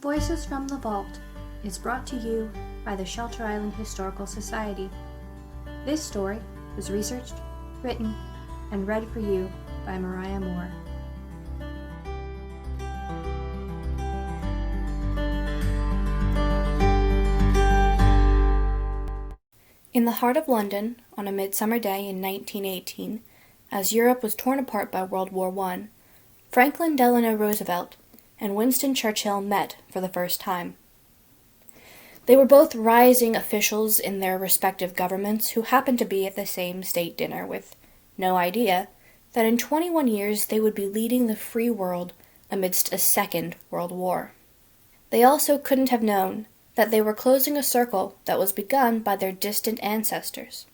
Voices from the Vault is brought to you by the Shelter Island Historical Society. This story was researched, written, and read for you by Mariah Moore. In the heart of London, on a midsummer day in 1918, as Europe was torn apart by World War I, Franklin Delano Roosevelt and Winston Churchill met for the first time. They were both rising officials in their respective governments who happened to be at the same state dinner with no idea that in 21 years they would be leading the free world amidst a second world war. They also couldn't have known that they were closing a circle that was begun by their distant ancestors.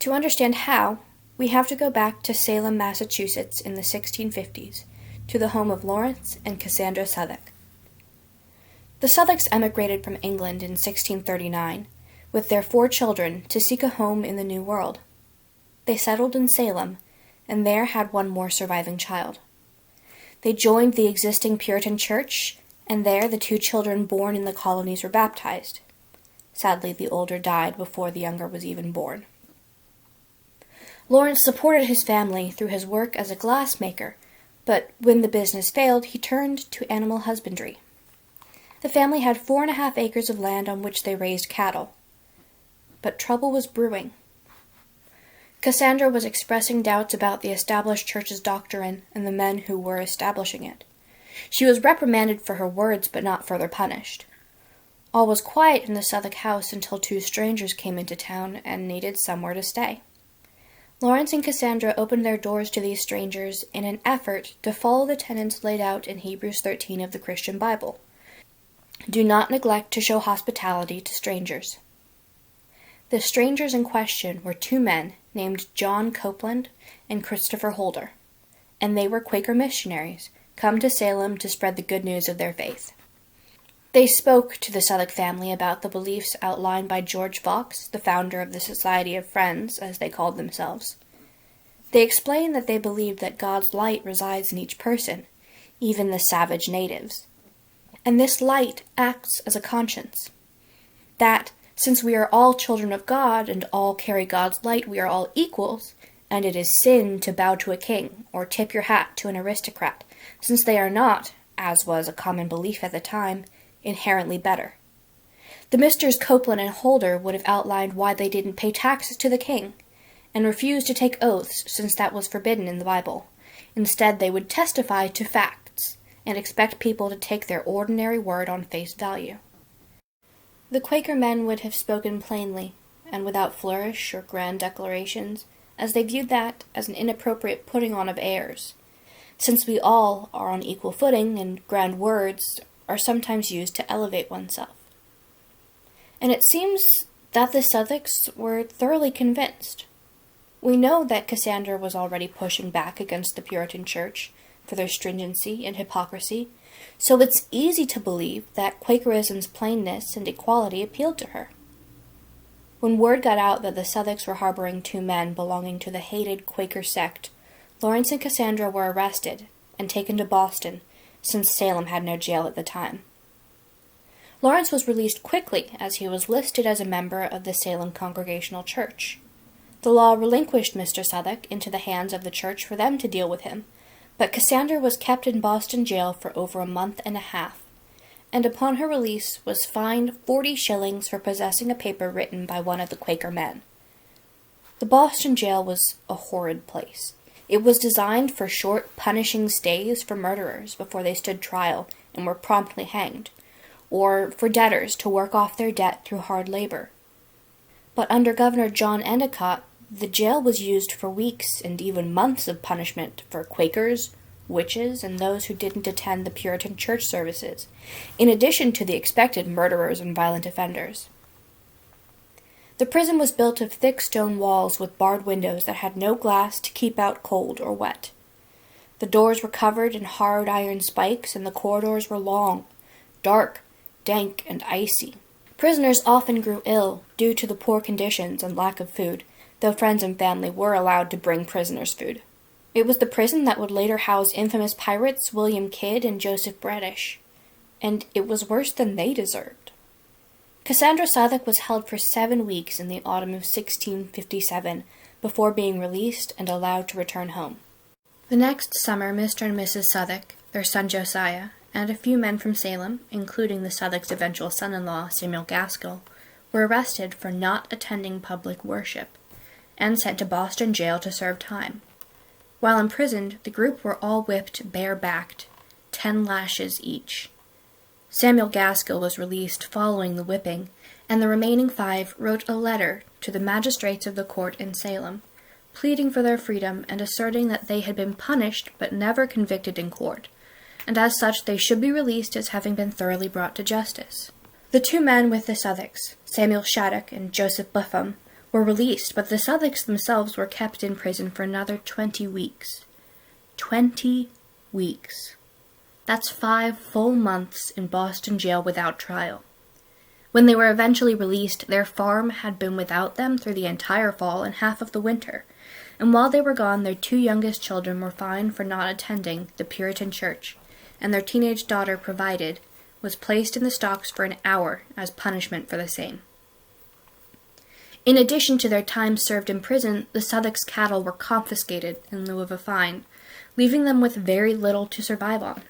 To understand how, we have to go back to Salem, Massachusetts in the 1650s, to the home of Lawrence and Cassandra Southwick. The Southwicks emigrated from England in 1639 with their 4 children to seek a home in the New World. They settled in Salem, and there had one more surviving child. They joined the existing Puritan church, and there the 2 children born in the colonies were baptized. Sadly, the older died before the younger was even born. Lawrence supported his family through his work as a glassmaker, but when the business failed, he turned to animal husbandry. The family had 4.5 acres of land on which they raised cattle. But trouble was brewing. Cassandra was expressing doubts about the established church's doctrine and the men who were establishing it. She was reprimanded for her words, but not further punished. All was quiet in the Southwick house until 2 strangers came into town and needed somewhere to stay. Lawrence and Cassandra opened their doors to these strangers in an effort to follow the tenets laid out in Hebrews 13 of the Christian Bible. Do not neglect to show hospitality to strangers. The strangers in question were 2 men named John Copeland and Christopher Holder, and they were Quaker missionaries come to Salem to spread the good news of their faith. They spoke to the Southwick family about the beliefs outlined by George Fox, the founder of the Society of Friends, as they called themselves. They explained that they believed that God's light resides in each person, even the savage natives. And this light acts as a conscience. That, since we are all children of God and all carry God's light, we are all equals, and it is sin to bow to a king or tip your hat to an aristocrat, since they are not, as was a common belief at the time, inherently better. The Misters Copeland and Holder would have outlined why they didn't pay taxes to the king, and refused to take oaths since that was forbidden in the Bible. Instead, they would testify to facts, and expect people to take their ordinary word on face value. The Quaker men would have spoken plainly, and without flourish or grand declarations, as they viewed that as an inappropriate putting on of airs, since we all are on equal footing and grand words are sometimes used to elevate oneself. And it seems that the Southwicks were thoroughly convinced. We know that Cassandra was already pushing back against the Puritan Church for their stringency and hypocrisy, so it's easy to believe that Quakerism's plainness and equality appealed to her. When word got out that the Southwicks were harboring 2 men belonging to the hated Quaker sect, Lawrence and Cassandra were arrested and taken to Boston, since Salem had no jail at the time. Lawrence was released quickly as he was listed as a member of the Salem Congregational Church. The law relinquished Mr. Southwick into the hands of the church for them to deal with him, but Cassandra was kept in Boston jail for over a month and a half, and upon her release was fined 40 shillings for possessing a paper written by one of the Quaker men. The Boston jail was a horrid place. It was designed for short, punishing stays for murderers before they stood trial and were promptly hanged, or for debtors to work off their debt through hard labor. But under Governor John Endicott, the jail was used for weeks and even months of punishment for Quakers, witches, and those who didn't attend the Puritan church services, in addition to the expected murderers and violent offenders. The prison was built of thick stone walls with barred windows that had no glass to keep out cold or wet. The doors were covered in hard iron spikes, and the corridors were long, dark, dank, and icy. Prisoners often grew ill due to the poor conditions and lack of food, though friends and family were allowed to bring prisoners food. It was the prison that would later house infamous pirates William Kidd and Joseph Bradish. and it was worse than they deserved. Cassandra Southwick was held for 7 weeks in the autumn of 1657 before being released and allowed to return home. The next summer, Mr. and Mrs. Southwick, their son Josiah, and a few men from Salem, including the Southwicks' eventual son-in-law, Samuel Gaskell, were arrested for not attending public worship and sent to Boston jail to serve time. While imprisoned, the group were all whipped bare-backed, 10 lashes each. Samuel Gaskell was released following the whipping, and the remaining 5 wrote a letter to the magistrates of the court in Salem, pleading for their freedom and asserting that they had been punished but never convicted in court, and as such they should be released as having been thoroughly brought to justice. The 2 men with the Southwicks, Samuel Shattuck and Joseph Buffum, were released, but the Southwicks themselves were kept in prison for another 20 weeks. 20 weeks. That's 5 full months in Boston jail without trial. When they were eventually released, their farm had been without them through the entire fall and half of the winter, and while they were gone, their 2 youngest children were fined for not attending the Puritan church, and their teenage daughter, Provided, was placed in the stocks for an hour as punishment for the same. In addition to their time served in prison, the Southwick's cattle were confiscated in lieu of a fine, leaving them with very little to survive on.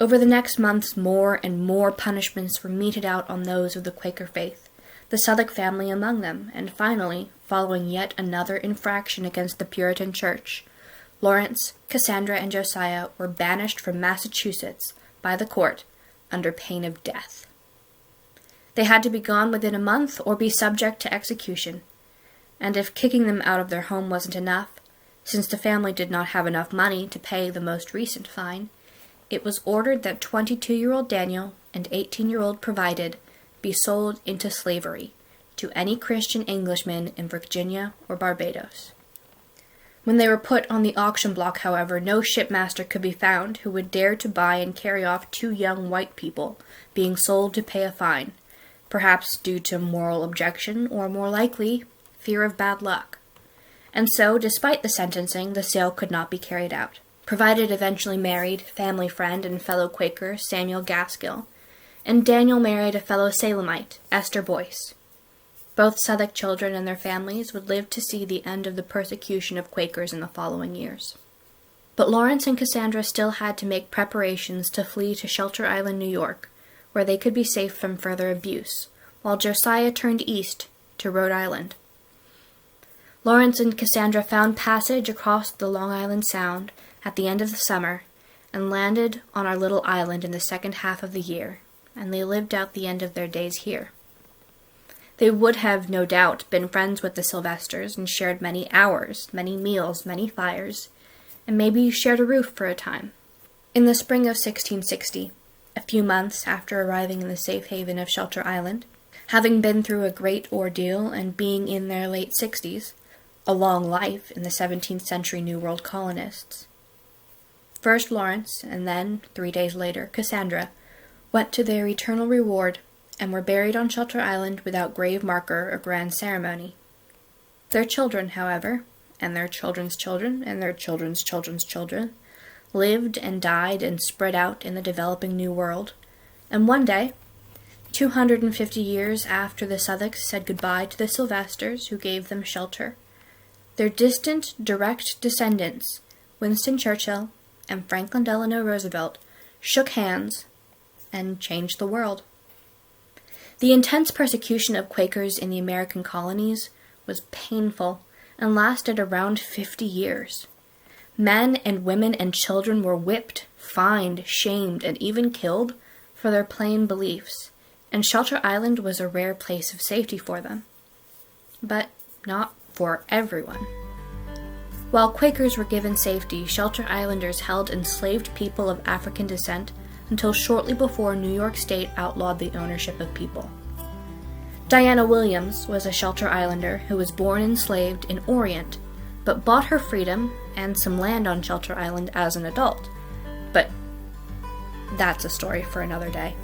Over the next months, more and more punishments were meted out on those of the Quaker faith, the Southwick family among them, and finally, following yet another infraction against the Puritan Church, Lawrence, Cassandra, and Josiah were banished from Massachusetts by the court under pain of death. They had to be gone within a month or be subject to execution, and if kicking them out of their home wasn't enough, since the family did not have enough money to pay the most recent fine, it was ordered that 22-year-old Daniel and 18-year-old Provided be sold into slavery to any Christian Englishman in Virginia or Barbados. When they were put on the auction block, however, no shipmaster could be found who would dare to buy and carry off 2 young white people being sold to pay a fine, perhaps due to moral objection or, more likely, fear of bad luck. And so, despite the sentencing, the sale could not be carried out. Provided eventually married family friend and fellow Quaker Samuel Gaskell, and Daniel married a fellow Salemite, Esther Boyce. Both Southwick children and their families would live to see the end of the persecution of Quakers in the following years. But Lawrence and Cassandra still had to make preparations to flee to Shelter Island, New York, where they could be safe from further abuse, while Josiah turned east to Rhode Island. Lawrence and Cassandra found passage across the Long Island Sound at the end of the summer and landed on our little island in the second half of the year, and they lived out the end of their days here. They would have, no doubt, been friends with the Sylvesters and shared many hours, many meals, many fires, and maybe shared a roof for a time. In the spring of 1660, a few months after arriving in the safe haven of Shelter Island, having been through a great ordeal and being in their late 60s, a long life in the 17th century New World colonists, first Lawrence, and then, 3 days later, Cassandra, went to their eternal reward and were buried on Shelter Island without grave marker or grand ceremony. Their children, however, and their children's children, and their children's children's children, lived and died and spread out in the developing New World, and one day, 250 years after the Southwicks said goodbye to the Sylvesters who gave them shelter, their distant, direct descendants, Winston Churchill and Franklin Delano Roosevelt, shook hands and changed the world. The intense persecution of Quakers in the American colonies was painful and lasted around 50 years. Men and women and children were whipped, fined, shamed, and even killed for their plain beliefs, and Shelter Island was a rare place of safety for them. But not for everyone. While Quakers were given safety, Shelter Islanders held enslaved people of African descent until shortly before New York State outlawed the ownership of people. Diana Williams was a Shelter Islander who was born enslaved in Orient, but bought her freedom and some land on Shelter Island as an adult. But that's a story for another day.